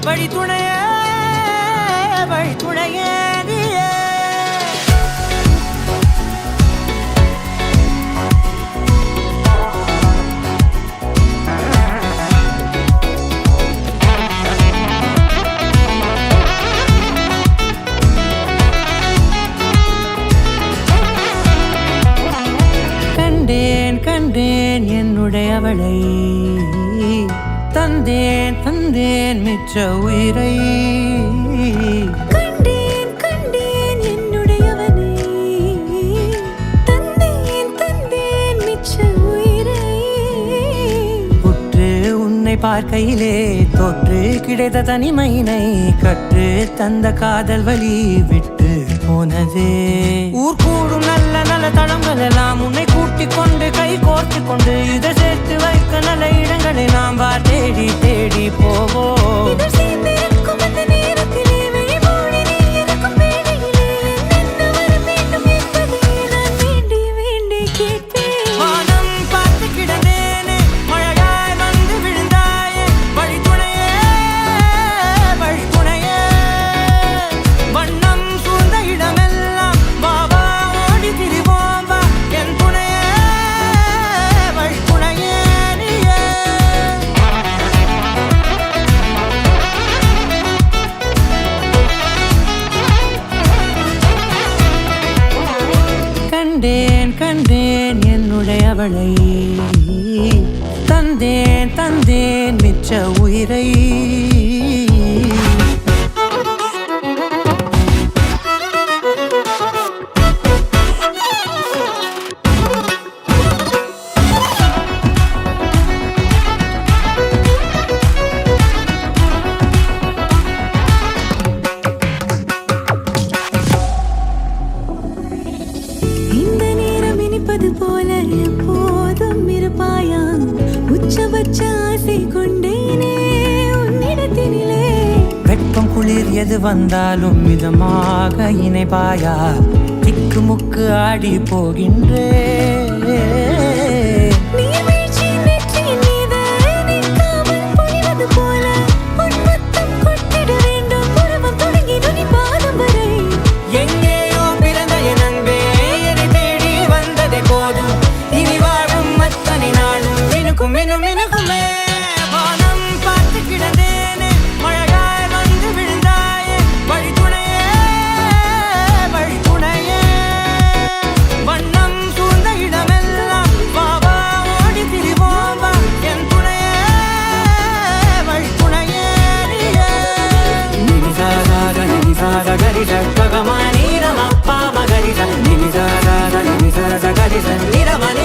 வழி துணையே வழி துணையே கண்டேன் கண்டேன் என்னுடையவளை தந்தேன் தந்தேன் மிச்ச உயிரை கண்டேன் கண்டேன் என்னுடையவனை தந்தேன் தந்தேன் மிச்ச உயிரை உற்று உன்னை பார்க்கையிலே தொற்று கிடைத்த தனிமையினை கற்று தந்த காதல் வழி விட்டு போனதே ஊர் கூடும் நல்ல நல்ல தளங்கள் எல்லாம் உன்னை கூட்டிக் கொண்டு கை கோர்த்து கொண்டு இதை சேர்த்து வைக்க நல்ல இடங்களை நாம் வா தேடி தேடி போவோம் இதழ் சேர்ந்திருக்கும் அந்த நேரத்திலே விழிமூடி நீ இருக்கும் வேளையிலே என்னென்ன வர வேண்டும் என்பதை நான் வேண்டி வேண்டி கேட்பேன் வானம் பார்த்து கிடந்தேனே மழையாய் வந்து விழுந்தாயே வழி துணையே வழி துணையே வண்ணம் சூழ்ந்த இடமெல்லாம் பாபா ஓடி திரிவோம் வா என் துணையே வழி துணையே நீயே கண்டேன் கண்டேன் என்னுடையவளை தந்தேன் தந்தேன் மிச்ச உயிரை இந்த நேரம் இனிப்பது போல எப்போதும் இருப்பாயா உச்சபட்ச ஆசை கொண்டேனே உன்னிடத்தினிலே வெப்பம் குளிர் எது வந்தாலும் மிதமாக இணைப்பாயா திக்கு முக்கு ஆடி போகின்றே நீர்வீழ்ச்சி நெற்றியின் மீது நிற்காமல் பொழிவது போல உன் முத்தம் கொட்டிட வேண்டும் உருவம் தொடங்கி நுனி பாதம் வரை எங்கேயோ பிறந்த என் அன்பே என்னை தேடி வந்ததே போதும் இனி வாழும் அத்தனை நாளும் மினுக்கும் மினும் மினுக்குமே வானம் பார்த்து கிடந்தேனே மழையாய் வந்து விழுந்தாயே வழி துணையே வழி துணையே வண்ணம் சூழ்ந்த இடமெல்லாம் பாபா ஓடி திரிவோம் வா என் துணையே வழி துணையே நீயே நினிசாத நினிசாத கரிச பகமானி ரமப்பா மகரிச நினிசாத நினிசாத கரிச நிரமணி